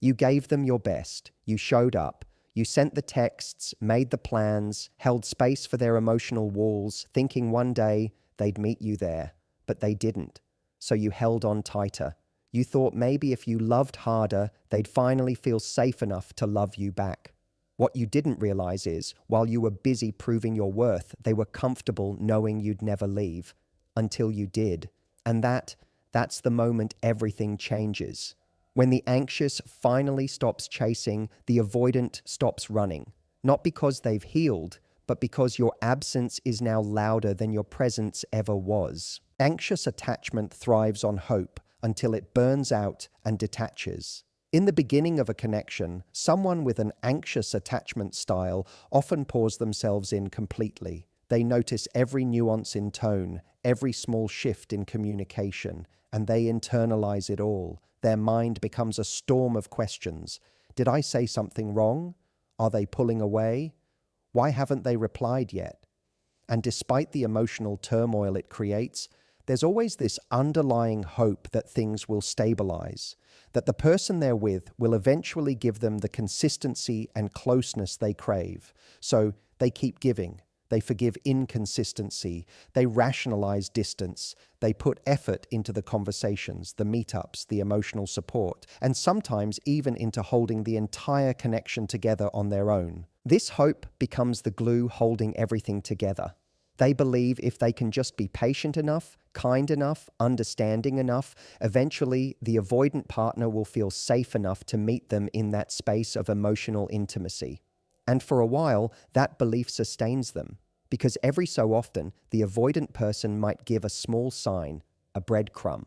You gave them your best. You showed up. You sent the texts, made the plans, held space for their emotional walls, thinking one day they'd meet you there. But they didn't. So you held on tighter. You thought maybe if you loved harder, they'd finally feel safe enough to love you back. What you didn't realize is, while you were busy proving your worth, they were comfortable knowing you'd never leave. Until you did. And that's the moment everything changes. When the anxious finally stops chasing, the avoidant stops running. Not because they've healed, but because your absence is now louder than your presence ever was. Anxious attachment thrives on hope until it burns out and detaches. In the beginning of a connection, someone with an anxious attachment style often pours themselves in completely. They notice every nuance in tone, every small shift in communication, and they internalize it all. Their mind becomes a storm of questions. Did I say something wrong? Are they pulling away? Why haven't they replied yet? And despite the emotional turmoil it creates, there's always this underlying hope that things will stabilize, that the person they're with will eventually give them the consistency and closeness they crave. So they keep giving. They forgive inconsistency. They rationalize distance. They put effort into the conversations, the meetups, the emotional support, and sometimes even into holding the entire connection together on their own. This hope becomes the glue holding everything together. They believe if they can just be patient enough, kind enough, understanding enough, eventually the avoidant partner will feel safe enough to meet them in that space of emotional intimacy. And for a while, that belief sustains them, because every so often, the avoidant person might give a small sign, a breadcrumb,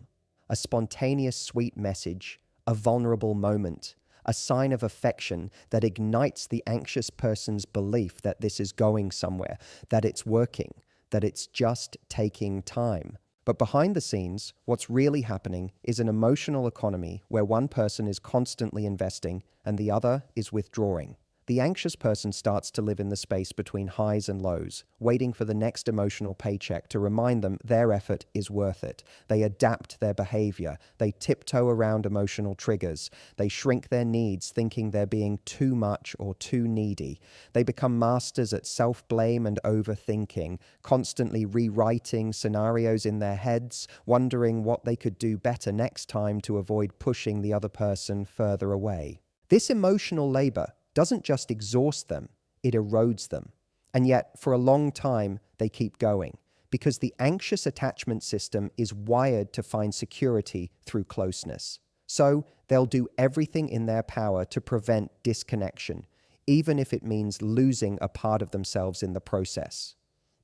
a spontaneous sweet message, a vulnerable moment, a sign of affection that ignites the anxious person's belief that this is going somewhere, that it's working, that it's just taking time. But behind the scenes, what's really happening is an emotional economy where one person is constantly investing and the other is withdrawing. The anxious person starts to live in the space between highs and lows, waiting for the next emotional paycheck to remind them their effort is worth it. They adapt their behavior. They tiptoe around emotional triggers. They shrink their needs, thinking they're being too much or too needy. They become masters at self-blame and overthinking, constantly rewriting scenarios in their heads, wondering what they could do better next time to avoid pushing the other person further away. This emotional labor doesn't just exhaust them, it erodes them. And yet, for a long time, they keep going, because the anxious attachment system is wired to find security through closeness. So, they'll do everything in their power to prevent disconnection, even if it means losing a part of themselves in the process.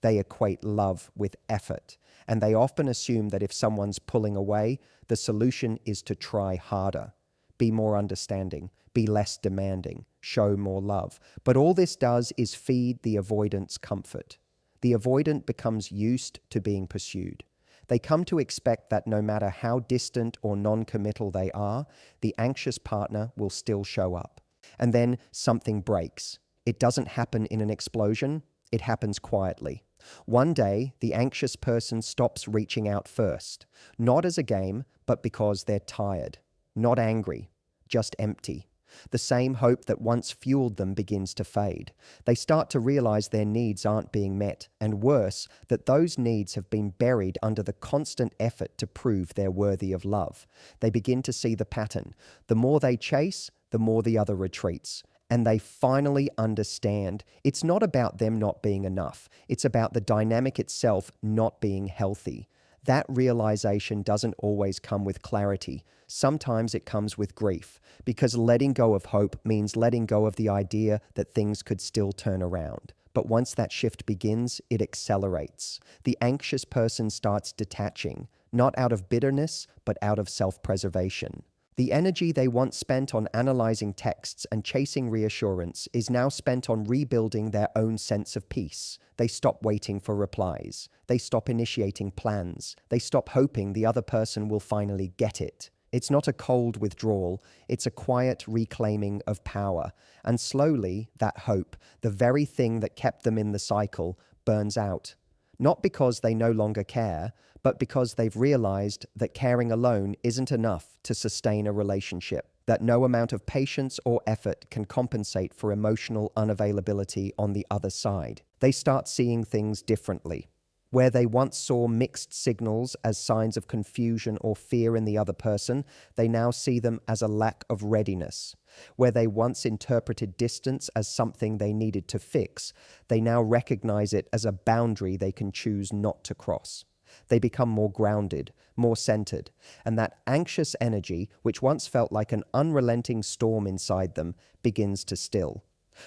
They equate love with effort, and they often assume that if someone's pulling away, the solution is to try harder, be more understanding, be less demanding, show more love. But all this does is feed the avoidant's comfort. The avoidant becomes used to being pursued. They come to expect that no matter how distant or non-committal they are, the anxious partner will still show up. And then something breaks. It doesn't happen in an explosion, it happens quietly. One day, the anxious person stops reaching out first, not as a game, but because they're tired, not angry, just empty. The same hope that once fueled them begins to fade. They start to realize their needs aren't being met, and worse, that those needs have been buried under the constant effort to prove they're worthy of love. They begin to see the pattern. The more they chase, the more the other retreats. And they finally understand it's not about them not being enough. It's about the dynamic itself not being healthy. That realization doesn't always come with clarity. Sometimes it comes with grief, because letting go of hope means letting go of the idea that things could still turn around. But once that shift begins, it accelerates. The anxious person starts detaching, not out of bitterness, but out of self-preservation. The energy they once spent on analyzing texts and chasing reassurance is now spent on rebuilding their own sense of peace. They stop waiting for replies. They stop initiating plans. They stop hoping the other person will finally get it. It's not a cold withdrawal, it's a quiet reclaiming of power. And slowly, that hope, the very thing that kept them in the cycle, burns out. Not because they no longer care, but because they've realized that caring alone isn't enough to sustain a relationship. that no amount of patience or effort can compensate for emotional unavailability on the other side. They start seeing things differently. Where they once saw mixed signals as signs of confusion or fear in the other person, they now see them as a lack of readiness. Where they once interpreted distance as something they needed to fix, they now recognize it as a boundary they can choose not to cross. They become more grounded, more centered, and that anxious energy, which once felt like an unrelenting storm inside them, begins to still.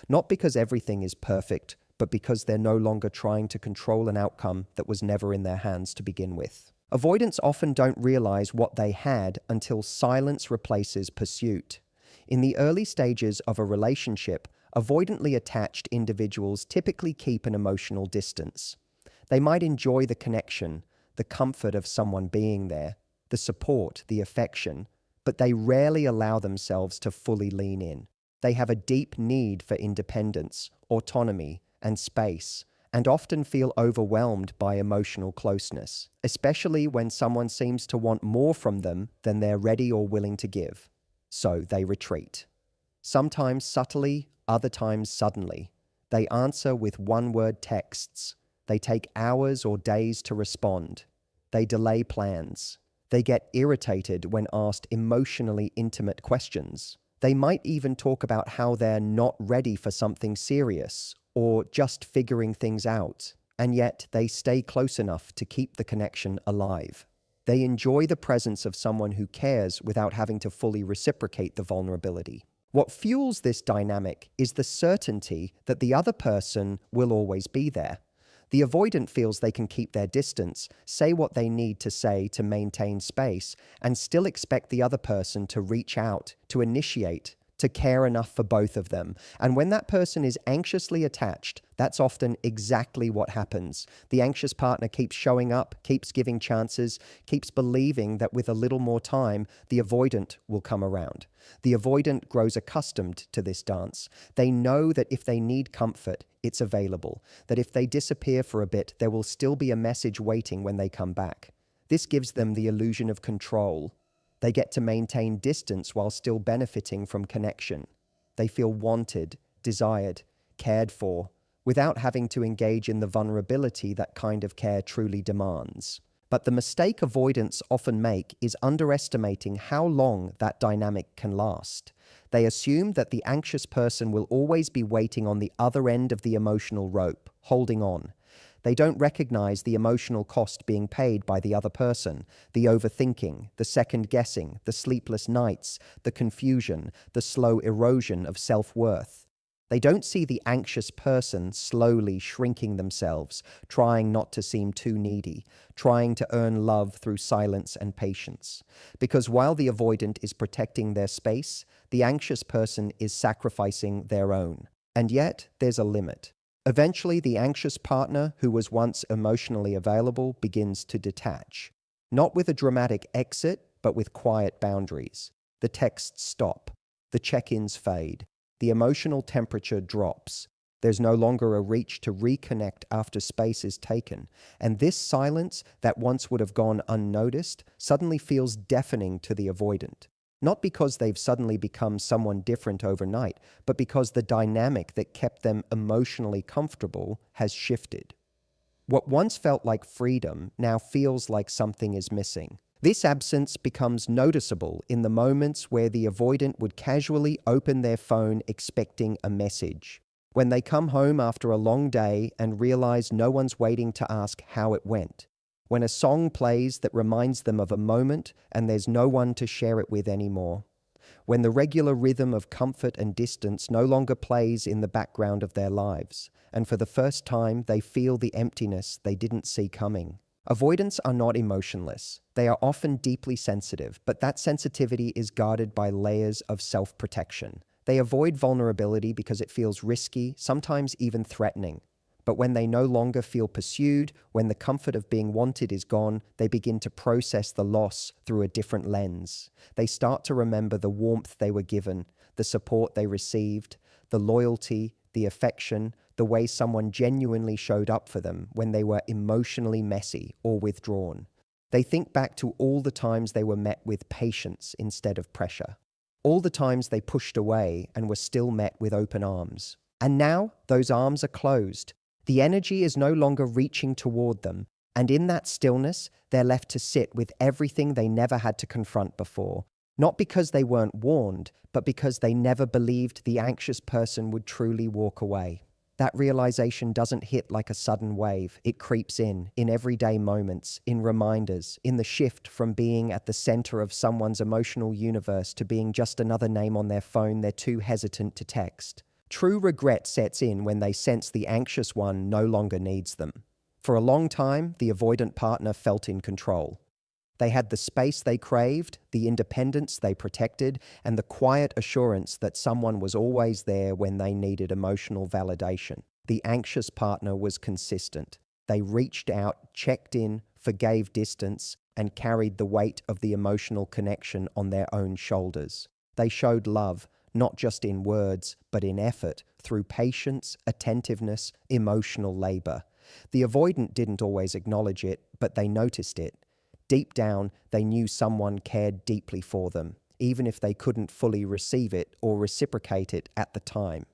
Not because everything is perfect, but because they're no longer trying to control an outcome that was never in their hands to begin with. Avoidants often don't realize what they had until silence replaces pursuit. In the early stages of a relationship, avoidantly attached individuals typically keep an emotional distance. They might enjoy the connection, the comfort of someone being there, the support, the affection, but they rarely allow themselves to fully lean in. They have a deep need for independence, autonomy, and space, and often feel overwhelmed by emotional closeness, especially when someone seems to want more from them than they're ready or willing to give. So they retreat. Sometimes subtly, other times suddenly. They answer with one-word texts. They take hours or days to respond. They delay plans. They get irritated when asked emotionally intimate questions. They might even talk about how they're not ready for something serious or just figuring things out, and yet they stay close enough to keep the connection alive. They enjoy the presence of someone who cares without having to fully reciprocate the vulnerability. What fuels this dynamic is the certainty that the other person will always be there. The avoidant feels they can keep their distance, say what they need to say to maintain space, and still expect the other person to reach out, to initiate, to care enough for both of them. And when that person is anxiously attached, that's often exactly what happens. The anxious partner keeps showing up, keeps giving chances, keeps believing that with a little more time, the avoidant will come around. The avoidant grows accustomed to this dance. They know that if they need comfort, it's available, that if they disappear for a bit, there will still be a message waiting when they come back. This gives them the illusion of control. They get to maintain distance while still benefiting from connection. They feel wanted, desired, cared for, without having to engage in the vulnerability that kind of care truly demands. But the mistake avoidants often make is underestimating how long that dynamic can last. They assume that the anxious person will always be waiting on the other end of the emotional rope, holding on. They don't recognize the emotional cost being paid by the other person, the overthinking, the second-guessing, the sleepless nights, the confusion, the slow erosion of self-worth. They don't see the anxious person slowly shrinking themselves, trying not to seem too needy, trying to earn love through silence and patience. Because while the avoidant is protecting their space, the anxious person is sacrificing their own. And yet, there's a limit. Eventually, the anxious partner who was once emotionally available begins to detach. Not with a dramatic exit, but with quiet boundaries. The texts stop. The check-ins fade. The emotional temperature drops. There's no longer a reach to reconnect after space is taken. And this silence that once would have gone unnoticed suddenly feels deafening to the avoidant. Not because they've suddenly become someone different overnight, but because the dynamic that kept them emotionally comfortable has shifted. What once felt like freedom now feels like something is missing. This absence becomes noticeable in the moments where the avoidant would casually open their phone expecting a message. When they come home after a long day and realize no one's waiting to ask how it went. When a song plays that reminds them of a moment and there's no one to share it with anymore. When the regular rhythm of comfort and distance no longer plays in the background of their lives, and for the first time they feel the emptiness they didn't see coming. Avoidants are not emotionless. They are often deeply sensitive, but that sensitivity is guarded by layers of self-protection. They avoid vulnerability because it feels risky, sometimes even threatening. But when they no longer feel pursued, when the comfort of being wanted is gone, they begin to process the loss through a different lens. They start to remember the warmth they were given, the support they received, the loyalty, the affection, the way someone genuinely showed up for them when they were emotionally messy or withdrawn. They think back to all the times they were met with patience instead of pressure. all the times they pushed away and were still met with open arms. And now those arms are closed. The energy is no longer reaching toward them, and in that stillness, they're left to sit with everything they never had to confront before. Not because they weren't warned, but because they never believed the anxious person would truly walk away. That realization doesn't hit like a sudden wave. It creeps in everyday moments, in reminders, in the shift from being at the center of someone's emotional universe to being just another name on their phone they're too hesitant to text. True regret sets in when they sense the anxious one no longer needs them. For a long time, the avoidant partner felt in control. They had the space they craved, the independence they protected, and the quiet assurance that someone was always there when they needed emotional validation. The anxious partner was consistent. They reached out, checked in, forgave distance, and carried the weight of the emotional connection on their own shoulders. They showed love, not just in words, but in effort, through patience, attentiveness, emotional labor. The avoidant didn't always acknowledge it, but they noticed it. Deep down, they knew someone cared deeply for them, even if they couldn't fully receive it or reciprocate it at the time.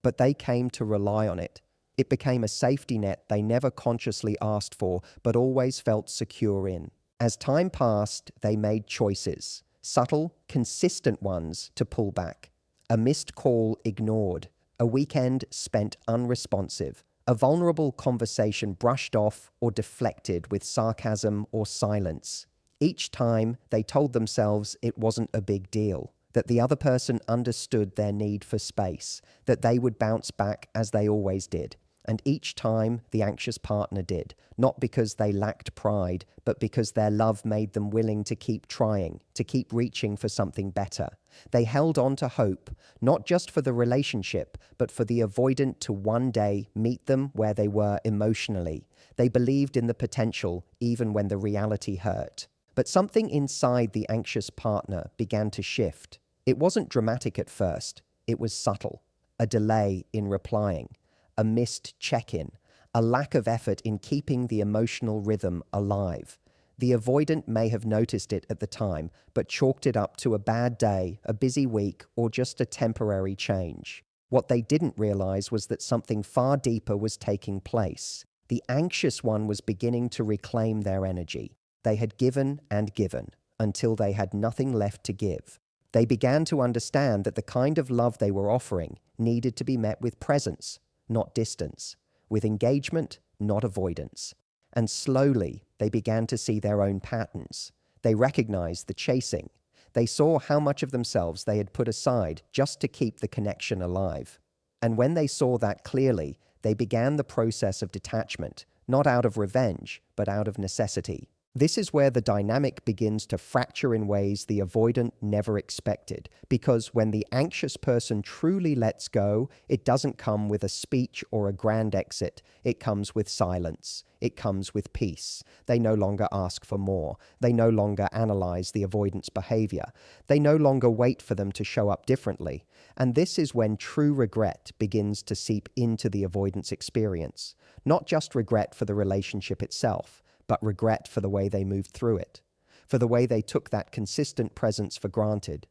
But they came to rely on it. It became a safety net they never consciously asked for, but always felt secure in. As time passed, they made choices, subtle, consistent ones to pull back. A missed call ignored, a weekend spent unresponsive, a vulnerable conversation brushed off or deflected with sarcasm or silence. Each time, they told themselves it wasn't a big deal, that the other person understood their need for space, that they would bounce back as they always did. And each time, the anxious partner did, not because they lacked pride, but because their love made them willing to keep trying, to keep reaching for something better. They held on to hope, not just for the relationship, but for the avoidant to one day meet them where they were emotionally. They believed in the potential, even when the reality hurt. But something inside the anxious partner began to shift. It wasn't dramatic at first. It was subtle. A delay in replying. A missed check-in, a lack of effort in keeping the emotional rhythm alive. The avoidant may have noticed it at the time, but chalked it up to a bad day, a busy week, or just a temporary change. What they didn't realize was that something far deeper was taking place. The anxious one was beginning to reclaim their energy. They had given and given, until they had nothing left to give. They began to understand that the kind of love they were offering needed to be met with presence, not distance, with engagement, not avoidance. And slowly, they began to see their own patterns. They recognized the chasing. They saw how much of themselves they had put aside just to keep the connection alive. And when they saw that clearly, they began the process of detachment, not out of revenge, but out of necessity. This is where the dynamic begins to fracture in ways the avoidant never expected, because when the anxious person truly lets go, it doesn't come with a speech or a grand exit. It comes with silence. It comes with peace. They no longer ask for more. They no longer analyze the avoidant's behavior. They no longer wait for them to show up differently. And this is when true regret begins to seep into the avoidance experience. Not just regret for the relationship itself, but regret for the way they moved through it, for the way they took that consistent presence for granted,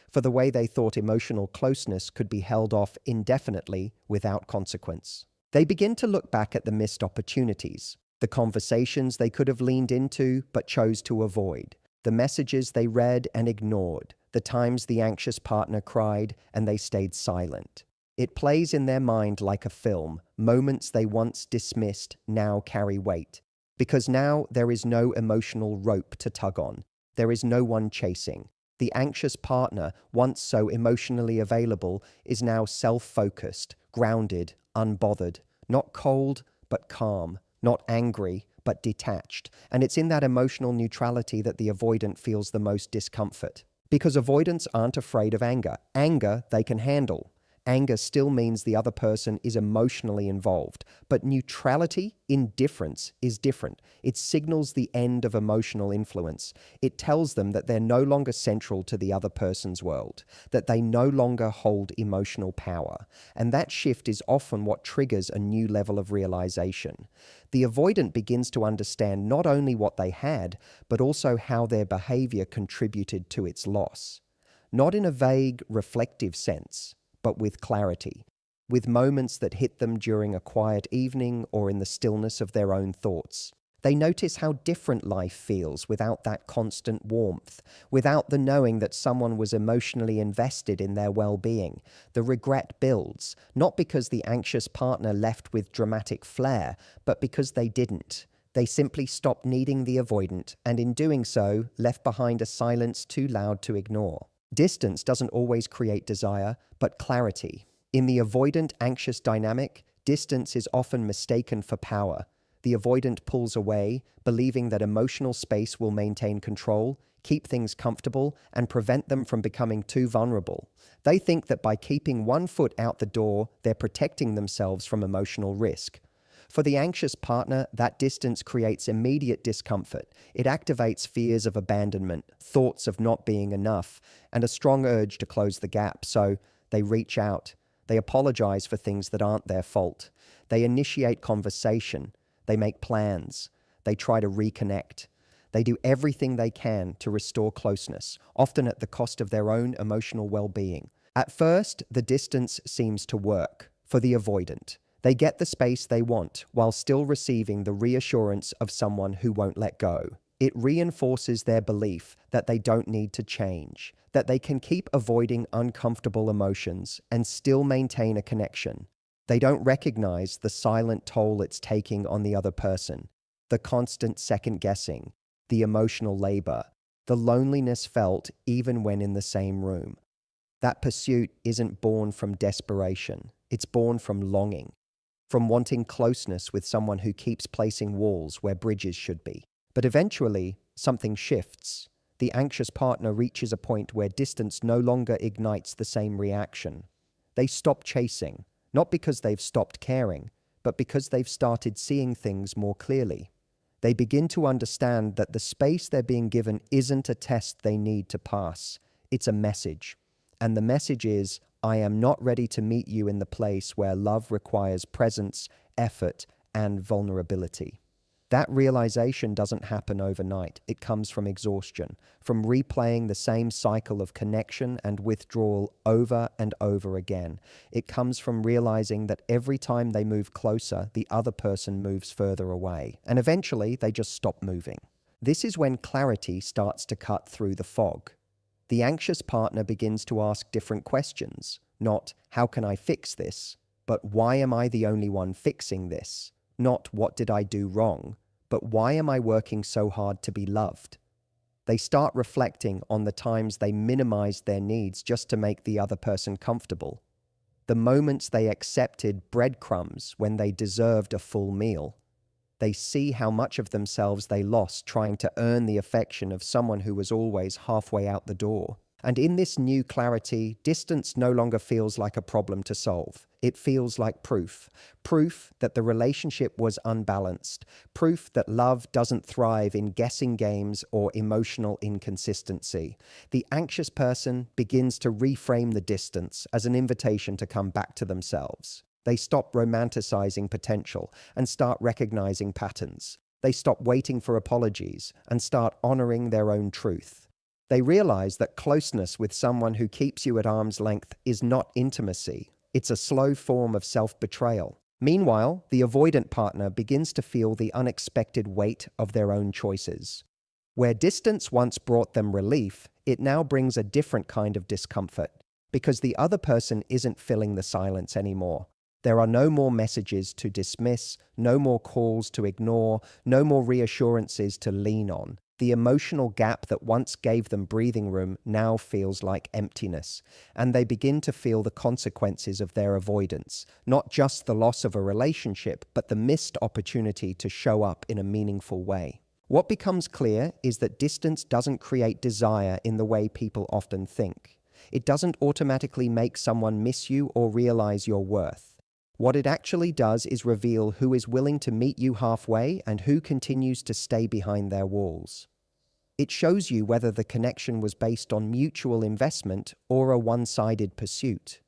for the way they thought emotional closeness could be held off indefinitely without consequence. They begin to look back at the missed opportunities, the conversations they could have leaned into but chose to avoid, the messages they read and ignored, the times the anxious partner cried and they stayed silent. It plays in their mind like a film. Moments they once dismissed now carry weight. Because now there is no emotional rope to tug on. There is no one chasing. The anxious partner, once so emotionally available, is now self-focused, grounded, unbothered, not cold, but calm, not angry, but detached. And it's in that emotional neutrality that the avoidant feels the most discomfort. Because avoidants aren't afraid of anger. Anger they can handle. Anger still means the other person is emotionally involved. But neutrality, indifference, is different. It signals the end of emotional influence. It tells them that they're no longer central to the other person's world, that they no longer hold emotional power. And that shift is often what triggers a new level of realization. The avoidant begins to understand not only what they had, but also how their behavior contributed to its loss. not in a vague, reflective sense, but with clarity, with moments that hit them during a quiet evening or in the stillness of their own thoughts. They notice how different life feels without that constant warmth, without the knowing that someone was emotionally invested in their well-being. The regret builds, not because the anxious partner left with dramatic flair, but because they didn't. They simply stopped needing the avoidant, and in doing so, left behind a silence too loud to ignore. Distance doesn't always create desire, but clarity. In the avoidant-anxious dynamic, distance is often mistaken for power. The avoidant pulls away, believing that emotional space will maintain control, keep things comfortable, and prevent them from becoming too vulnerable. They think that by keeping one foot out the door, they're protecting themselves from emotional risk. For the anxious partner, that distance creates immediate discomfort. It activates fears of abandonment, thoughts of not being enough, and a strong urge to close the gap. So they reach out. They apologize for things that aren't their fault. They initiate conversation. They make plans. They try to reconnect. They do everything they can to restore closeness, often at the cost of their own emotional well-being. At first, the distance seems to work for the avoidant. They get the space they want while still receiving the reassurance of someone who won't let go. It reinforces their belief that they don't need to change, that they can keep avoiding uncomfortable emotions and still maintain a connection. They don't recognize the silent toll it's taking on the other person, the constant second-guessing, the emotional labor, the loneliness felt even when in the same room. That pursuit isn't born from desperation. It's born from longing, from wanting closeness with someone who keeps placing walls where bridges should be. But eventually, something shifts. The anxious partner reaches a point where distance no longer ignites the same reaction. They stop chasing, not because they've stopped caring, but because they've started seeing things more clearly. They begin to understand that the space they're being given isn't a test they need to pass. It's a message. And the message is, I am not ready to meet you in the place where love requires presence, effort, and vulnerability. That realization doesn't happen overnight. It comes from exhaustion, from replaying the same cycle of connection and withdrawal over and over again. It comes from realizing that every time they move closer, the other person moves further away. And eventually, they just stop moving. This is when clarity starts to cut through the fog. The anxious partner begins to ask different questions. Not, how can I fix this? But why am I the only one fixing this? Not, what did I do wrong? But why am I working so hard to be loved? They start reflecting on the times they minimized their needs just to make the other person comfortable. The moments they accepted breadcrumbs when they deserved a full meal. They see how much of themselves they lost trying to earn the affection of someone who was always halfway out the door. And in this new clarity, distance no longer feels like a problem to solve. It feels like proof. Proof that the relationship was unbalanced. Proof that love doesn't thrive in guessing games or emotional inconsistency. The anxious person begins to reframe the distance as an invitation to come back to themselves. They stop romanticizing potential and start recognizing patterns. They stop waiting for apologies and start honoring their own truth. They realize that closeness with someone who keeps you at arm's length is not intimacy. It's a slow form of self-betrayal. Meanwhile, the avoidant partner begins to feel the unexpected weight of their own choices. Where distance once brought them relief, it now brings a different kind of discomfort, because the other person isn't filling the silence anymore. There are no more messages to dismiss, no more calls to ignore, no more reassurances to lean on. The emotional gap that once gave them breathing room now feels like emptiness, and they begin to feel the consequences of their avoidance, not just the loss of a relationship, but the missed opportunity to show up in a meaningful way. What becomes clear is that distance doesn't create desire in the way people often think. It doesn't automatically make someone miss you or realize your worth. What it actually does is reveal who is willing to meet you halfway and who continues to stay behind their walls. It shows you whether the connection was based on mutual investment or a one-sided pursuit.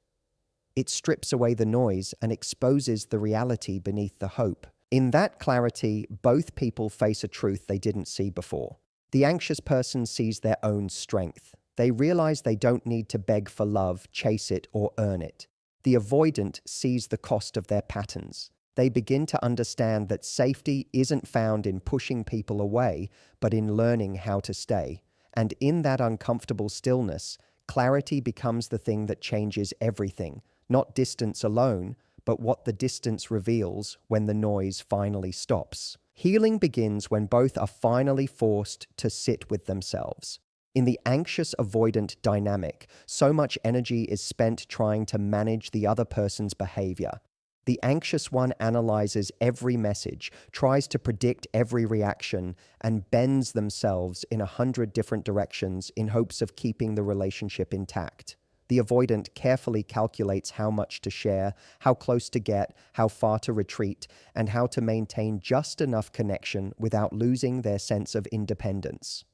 It strips away the noise and exposes the reality beneath the hope. In that clarity, both people face a truth they didn't see before. The anxious person sees their own strength. They realize they don't need to beg for love, chase it, or earn it. The avoidant sees the cost of their patterns. They begin to understand that safety isn't found in pushing people away, but in learning how to stay. And in that uncomfortable stillness, clarity becomes the thing that changes everything, not distance alone, but what the distance reveals when the noise finally stops. Healing begins when both are finally forced to sit with themselves. In the anxious avoidant dynamic, so much energy is spent trying to manage the other person's behavior. The anxious one analyzes every message, tries to predict every reaction, and bends themselves in 100 different directions in hopes of keeping the relationship intact. The avoidant carefully calculates how much to share, how close to get, how far to retreat, and how to maintain just enough connection without losing their sense of independence.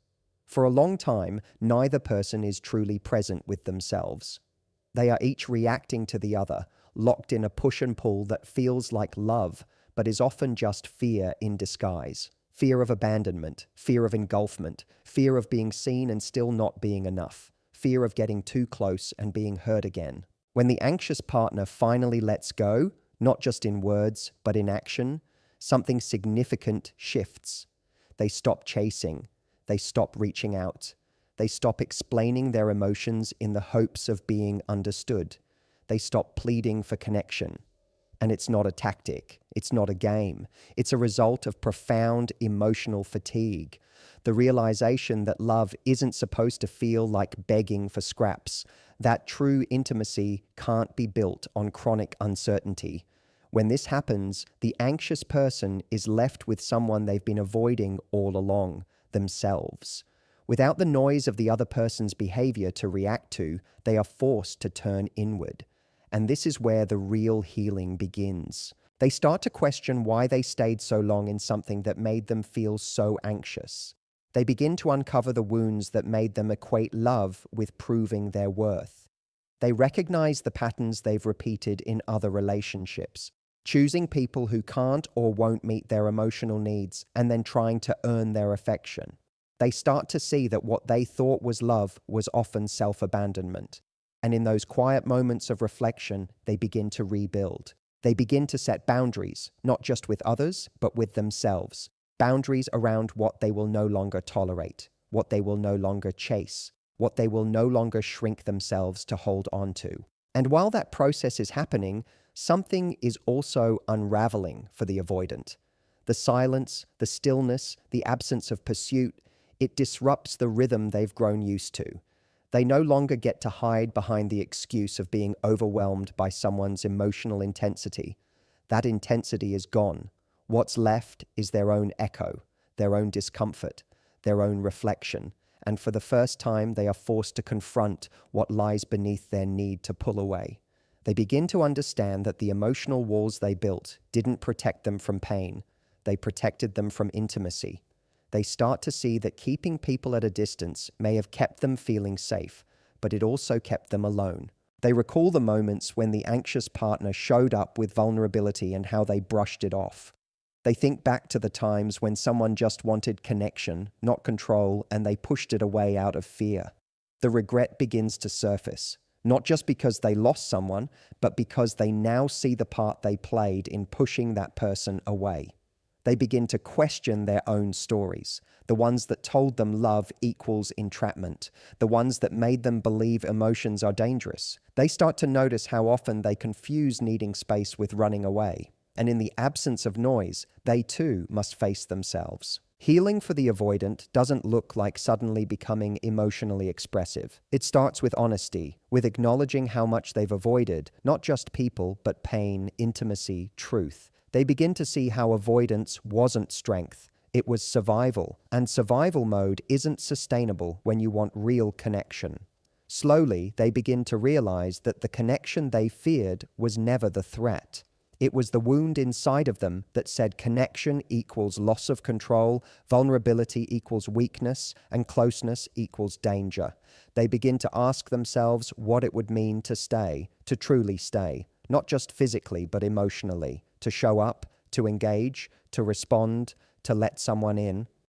For a long time, neither person is truly present with themselves. They are each reacting to the other, locked in a push and pull that feels like love, but is often just fear in disguise. Fear of abandonment, fear of engulfment, fear of being seen and still not being enough, fear of getting too close and being hurt again. When the anxious partner finally lets go, not just in words, but in action, something significant shifts. They stop chasing. They stop reaching out. They stop explaining their emotions in the hopes of being understood. They stop pleading for connection. And it's not a tactic. It's not a game. It's a result of profound emotional fatigue. The realization that love isn't supposed to feel like begging for scraps. That true intimacy can't be built on chronic uncertainty. When this happens, the anxious person is left with someone they've been avoiding all along, themselves. Without the noise of the other person's behavior to react to, they are forced to turn inward. And this is where the real healing begins. They start to question why they stayed so long in something that made them feel so anxious. They begin to uncover the wounds that made them equate love with proving their worth. They recognize the patterns they've repeated in other relationships, choosing people who can't or won't meet their emotional needs and then trying to earn their affection. They start to see that what they thought was love was often self-abandonment. And in those quiet moments of reflection, they begin to rebuild. They begin to set boundaries, not just with others, but with themselves. Boundaries around what they will no longer tolerate, what they will no longer chase, what they will no longer shrink themselves to hold on to. And while that process is happening, something is also unraveling for the avoidant. The silence, the stillness, the absence of pursuit, it disrupts the rhythm they've grown used to. They no longer get to hide behind the excuse of being overwhelmed by someone's emotional intensity. That intensity is gone. What's left is their own echo, their own discomfort, their own reflection. And for the first time, they are forced to confront what lies beneath their need to pull away. They begin to understand that the emotional walls they built didn't protect them from pain. They protected them from intimacy. They start to see that keeping people at a distance may have kept them feeling safe, but it also kept them alone. They recall the moments when the anxious partner showed up with vulnerability and how they brushed it off. They think back to the times when someone just wanted connection, not control, and they pushed it away out of fear. The regret begins to surface, not just because they lost someone, but because they now see the part they played in pushing that person away. They begin to question their own stories, the ones that told them love equals entrapment, the ones that made them believe emotions are dangerous. They start to notice how often they confuse needing space with running away. And in the absence of noise, they too must face themselves. Healing for the avoidant doesn't look like suddenly becoming emotionally expressive. It starts with honesty, with acknowledging how much they've avoided, not just people, but pain, intimacy, truth. They begin to see how avoidance wasn't strength. It was survival, and survival mode isn't sustainable when you want real connection. Slowly, they begin to realize that the connection they feared was never the threat. It was the wound inside of them that said connection equals loss of control, vulnerability equals weakness, and closeness equals danger. They begin to ask themselves what it would mean to stay, to truly stay, not just physically but emotionally, to show up, to engage, to respond, to let someone in.